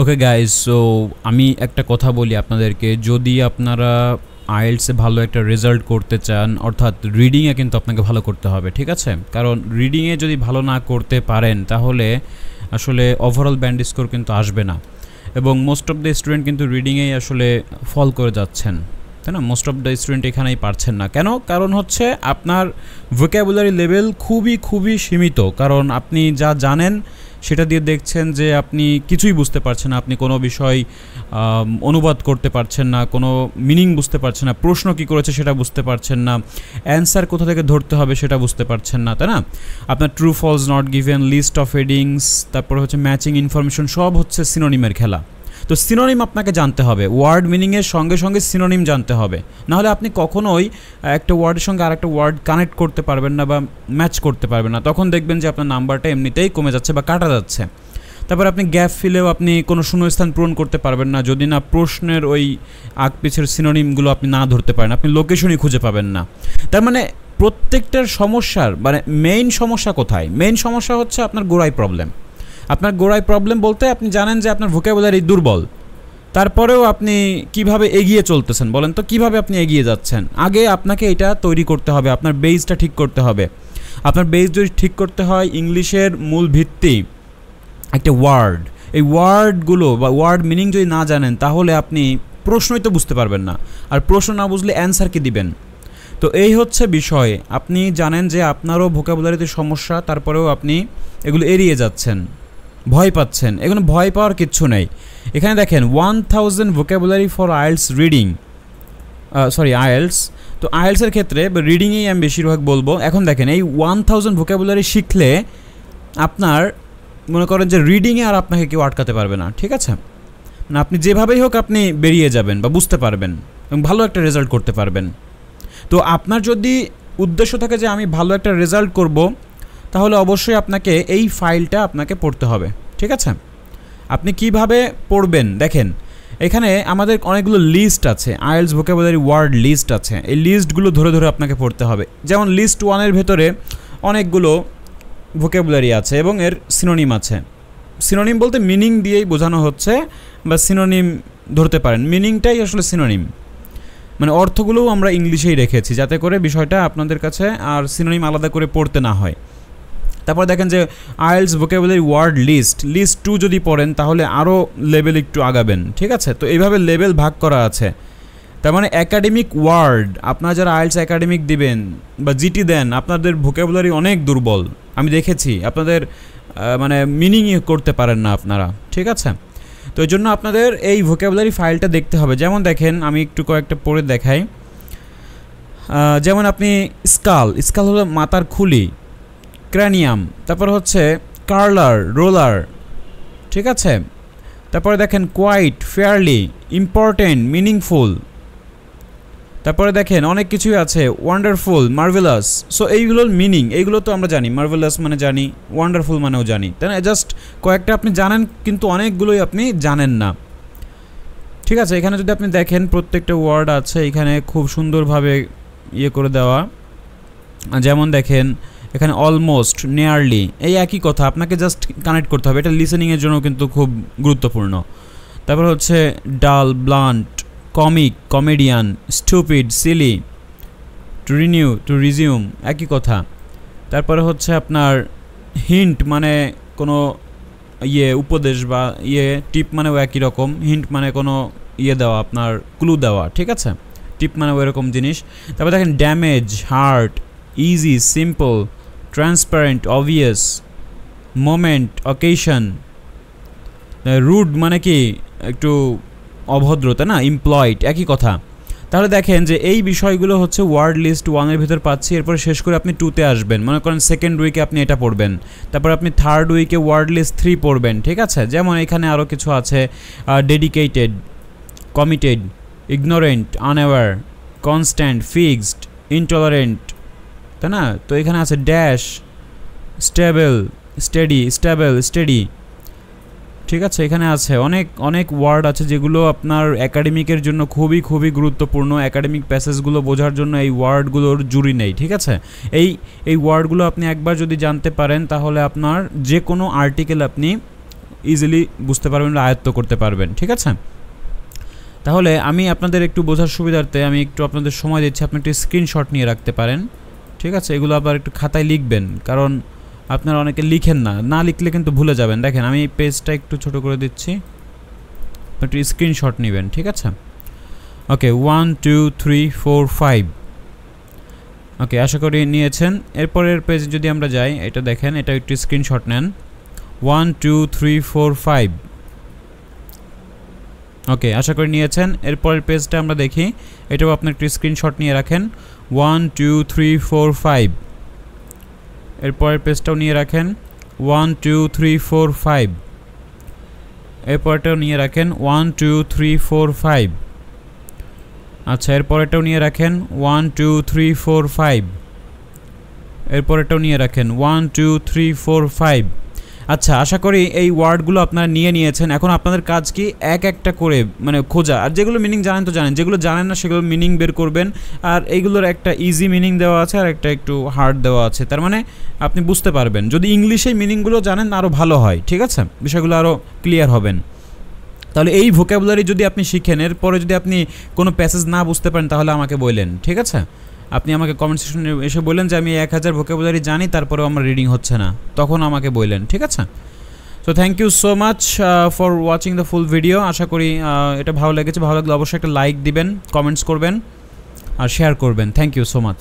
Okay guys, so আমি একটা কথা বলি আপনাদেরকে, যদি আপনারা আইএলটিএসে ভালো একটা রেজাল্ট করতে চান, অর্থাৎ রিডিংয়ে কিন্তু আপনাকে ভালো করতে হবে, ঠিক আছে? কারণ রিডিংয়ে যদি ভালো না করতে পারেন তাহলে আসলে ওভারঅল ব্যান্ড স্কোর কিন্তু আসবে না, এবং মোস্ট অফ দ্য স্টুডেন্ট কিন্তু রিডিংয়েই আসলে ফল করে যাচ্ছেন, তাই না? মোস্ট অফ দ্য স্টুডেন্ট এখানেই পারছেন না। কেন? কারণ হচ্ছে আপনার ভোক্যাবুলারি লেভেল খুবই সীমিত, কারণ আপনি যা জানেন সেটা দিয়ে দেখছেন যে আপনি কিছুই বুঝতে পারছেন না, আপনি কোনো বিষয় অনুবাদ করতে পারছেন না, কোনো মিনিং বুঝতে পারছেন না, প্রশ্ন কী করেছে সেটা বুঝতে পারছেন না, অ্যান্সার কোথা থেকে ধরতে হবে সেটা বুঝতে পারছেন না, তাই না? আপনার true false not given, list of headings, তারপর হচ্ছে ম্যাচিং ইনফরমেশন, সব হচ্ছে সিনোনিমের খেলা। তো সিনোনিম আপনাকে জানতে হবে, ওয়ার্ড মিনিংয়ের সঙ্গে সঙ্গে সিনোনিম জানতে হবে, নাহলে আপনি কখনোই একটা ওয়ার্ডের সঙ্গে আরেকটা ওয়ার্ড কানেক্ট করতে পারবেন না বা ম্যাচ করতে পারবেন না। তখন দেখবেন যে আপনার নাম্বারটা এমনিতেই কমে যাচ্ছে বা কাটা যাচ্ছে। তারপর আপনি গ্যাপ ফিলেও আপনি কোনো শূন্যস্থান পূরণ করতে পারবেন না যদি না প্রশ্নের ওই আগ পিছের সিনোনিমগুলো আপনি না ধরতে পারেন, আপনি লোকেশনই খুঁজে পাবেন না। তার মানে প্রত্যেকটার সমস্যার মানে মেইন সমস্যা কোথায়? মেইন সমস্যা হচ্ছে আপনার গোড়ায় প্রবলেম। আপনার গোড়ায় প্রবলেম বলতে আপনি জানেন যে আপনার ভোক্যাবুলারি দুর্বল, তারপরেও আপনি কিভাবে এগিয়ে চলতেছেন বলেন তো? কিভাবে আপনি এগিয়ে যাচ্ছেন? আগে আপনাকে এটা তৈরি করতে হবে, আপনার বেসটা ঠিক করতে হবে। আপনার বেস যদি ঠিক করতে হয়, ইংলিশের মূল ভিত্তি একটা ওয়ার্ড, এই ওয়ার্ডগুলো বা ওয়ার্ড মিনিং যদি না জানেন তাহলে আপনি প্রশ্নই তো বুঝতে পারবেন না, আর প্রশ্ন না বুঝলে অ্যান্সার কি দিবেন? তো এই হচ্ছে বিষয়। আপনি জানেন যে আপনারও ভোক্যাবুলারিতে সমস্যা, তারপরেও আপনি এগুলো এড়িয়ে যাচ্ছেন, ভয় পাচ্ছেন। এগুলো ভয় পাওয়ার কিচ্ছু নেই। এখানে দেখেন 1000 vocabulary for IELTS reading, IELTS. তো আইএলটিএসের ক্ষেত্রে রিডিংয়েই আমি বেশিরভাগ বলবো। এখন দেখেন এই 1000 ভোক্যাবুলারি শিখলে আপনার মনে করেন যে রিডিংয়ে আর আপনাকে কেউ আটকাতে পারবে না, ঠিক আছে? না, আপনি যেভাবেই হোক আপনি বেরিয়ে যাবেন বা বুঝতে পারবেন এবং ভালো একটা রেজাল্ট করতে পারবেন। তো আপনার যদি উদ্দেশ্য থাকে যে আমি ভালো একটা রেজাল্ট করব, তাহলে অবশ্যই আপনাকে এই ফাইলটা আপনাকে পড়তে হবে, ঠিক আছে? আপনি কিভাবে পড়বেন দেখেন, এখানে আমাদের অনেকগুলো লিস্ট আছে, আইএলটিএস ভোক্যাবুলারি ওয়ার্ড লিস্ট আছে। এই লিস্টগুলো ধরে ধরে আপনাকে পড়তে হবে। যেমন লিস্ট 1-এর ভেতরে অনেকগুলো ভোক্যাবুলারি আছে এবং এর সিনোনিম আছে। সিনোনিম বলতে মিনিং দিয়েই বোঝানো হচ্ছে, বা সিনোনিম ধরতে পারেন, মিনিংটাই আসলে সিনোনিম, মানে অর্থগুলোও আমরা ইংলিশেই রেখেছি যাতে করে বিষয়টা আপনাদের কাছে আর সিনোনিম আলাদা করে পড়তে না হয়। তারপর দেখেন যে আইএলটিএস ভোক্যাবুলারি ওয়ার্ড লিস্ট 2 যদি পড়েন তাহলে আরও লেভেল একটু আগাবেন, ঠিক আছে? তো এইভাবে লেভেল ভাগ করা আছে। তার মানে একাডেমিক ওয়ার্ড, আপনারা যারা আইএলটিএস একাডেমিক দিবেন বা জিটি দেন, আপনাদের ভোক্যাবুলারি অনেক দুর্বল, আমি দেখেছি। আপনাদের মানে মিনিংই করতে পারেন না আপনারা, ঠিক আছে? তো এই জন্য আপনাদের এই ভোক্যাবুলারি ফাইলটা দেখতে হবে। যেমন দেখেন, আমি একটু কয়েকটা পড়ে দেখাই। যেমন আপনি স্কাল হলো মাথার খুলি, ক্র্যানিয়াম, তারপর হচ্ছে কার্লার, রোলার, ঠিক আছে? তারপরে দেখেন কোয়াইট, ফেয়ারলি, ইম্পর্টেন্ট, মিনিংফুল, তারপরে দেখেন অনেক কিছুই আছে, ওয়ান্ডারফুল, মার্ভেলাস। সো এইগুলোর মিনিং এইগুলো তো আমরা জানি, মার্ভেলাস মানে জানি, ওয়ান্ডারফুল মানেও জানি, তাই না? জাস্ট কয়েকটা আপনি জানেন, কিন্তু অনেকগুলোই আপনি জানেন না, ঠিক আছে? এখানে যদি আপনি দেখেন প্রত্যেকটা ওয়ার্ড আছে এখানে খুব সুন্দরভাবে ইয়ে করে দেওয়া। যেমন দেখেন এখানে অলমোস্ট, নিয়ারলি, এই একই কথা, আপনাকে জাস্ট কানেক্ট করতে হবে। এটা লিসেনিংয়ের জন্য কিন্তু খুব গুরুত্বপূর্ণ। তারপর হচ্ছে dull, blunt, comic, comedian, stupid, silly, to renew, to resume, একই কথা। তারপরে হচ্ছে আপনার হিন্ট মানে কোনো উপদেশ বা টিপ মানেও একই রকম। হিন্ট মানে কোনো দেওয়া, আপনার ক্লু দেওয়া, ঠিক আছে? টিপ মানেও এরকম জিনিস। তারপর দেখেন damage, hurt, easy, simple, transparent, obvious, moment, occasion. Rude মানে কি একটু অভদ্র, তাই না? এমপ্লয়েড, একই কথা। তাহলে দেখেন যে এই বিষয়গুলো হচ্ছে ওয়ার্ড লিস্ট 1-এর ভিতর পাচ্ছি। এরপরে শেষ করে আপনি 2-তে আসবেন, মনে করেন সেকেন্ড উইকে আপনি এটা পড়বেন, তারপর আপনি থার্ড উইকে ওয়ার্ড লিস্ট 3 পড়বেন, ঠিক আছে? যেমন এখানে আরও কিছু আছে, dedicated, committed, ignorant, unaware, constant, fixed, intolerant, তাই না? তো এখানে আছে ড্যাশ, স্টেবল, স্টেডি, ঠিক আছে? এখানে আছে অনেক ওয়ার্ড আছে যেগুলো আপনার একাডেমিকের জন্য খুবই গুরুত্বপূর্ণ। একাডেমিক প্যাসেজগুলো বোঝার জন্য এই ওয়ার্ডগুলোর জুড়ি নেই, ঠিক আছে? এই ওয়ার্ডগুলো আপনি একবার যদি জানতে পারেন তাহলে আপনার যে কোনো আর্টিকেল আপনি ইজিলি বুঝতে পারবেন, আয়ত্ত করতে পারবেন। ঠিক আছে, তাহলে আমি আপনাদের একটু বোঝার সুবিধার্থে আমি একটু আপনাদের সময় দিচ্ছি, আপনি একটু স্ক্রিনশট নিয়ে রাখতে পারেন। ঠিক আছে, এগুলো আবার একটু খাতায় লিখবেন, কারণ আপনারা অনেকে লিখেন না, না লিখলে কিন্তু ভুলে যাবেন। দেখেন আমি এই পেজটা একটু ছোট করে দিচ্ছি, একটু স্ক্রিনশট নেবেন। ঠিক আছে, ওকে 1 2 3 4 5। ওকে, আশা করি নিয়েছেন। এরপরের পেজ যদি আমরা যাই, এটা দেখেন, এটা একটু স্ক্রিনশট নেন। 1 2 3 4 5। ওকে, আশা করি নিয়েছেন। এরপরের পেজটা আমরা দেখি, এটাও আপনি একটু স্ক্রিনশট নিয়ে রাখেন। 1 2 3 4 5। এরপরের পেজটাও নিয়ে রাখেন। 1 2 3 4 5। এরপরটাও নিয়ে রাখেন। 1 2 3 4 5। আচ্ছা, এরপরেরটাও নিয়ে রাখেন। 1 2 3 4 5। এরপরেরটাও নিয়ে রাখেন। 1 2 3 4 5। আচ্ছা, আশা করি এই ওয়ার্ডগুলো আপনারা নিয়েছেন। এখন আপনাদের কাজ কি এক একটা করে মানে খোঁজা, আর যেগুলো মিনিং জানেন তো জানেন, যেগুলো জানেন না সেগুলো মিনিং বের করবেন। আর এইগুলোর একটা ইজি মিনিং দেওয়া আছে আর একটা একটু হার্ড দেওয়া আছে, তার মানে আপনি বুঝতে পারবেন। যদি ইংলিশে মিনিংগুলো জানেন আরও ভালো হয়। ঠিক আছে, বিষয়গুলো আরও ক্লিয়ার হবেন। তাহলে এই ভোকাবুলারি যদি আপনি শিখেন, এরপরে যদি আপনি কোনো প্যাসেজ না বুঝতে পারেন তাহলে আমাকে বললেন। ঠিক আছে, আপনি আমাকে কমেন্ট সেকশনে এসে বললেন যে আমি 1000 ভোকাবুলারি জানি, তারপরেও আমার রিডিং হচ্ছে না, তখন আমাকে বললেন। ঠিক আছে, so thank you so much for watching the full video. আশা করি এটা ভালো লেগেছে। ভালো লাগলে অবশ্যই একটা লাইক দিবেন, কমেন্টস করবেন আর শেয়ার করবেন। Thank you so much.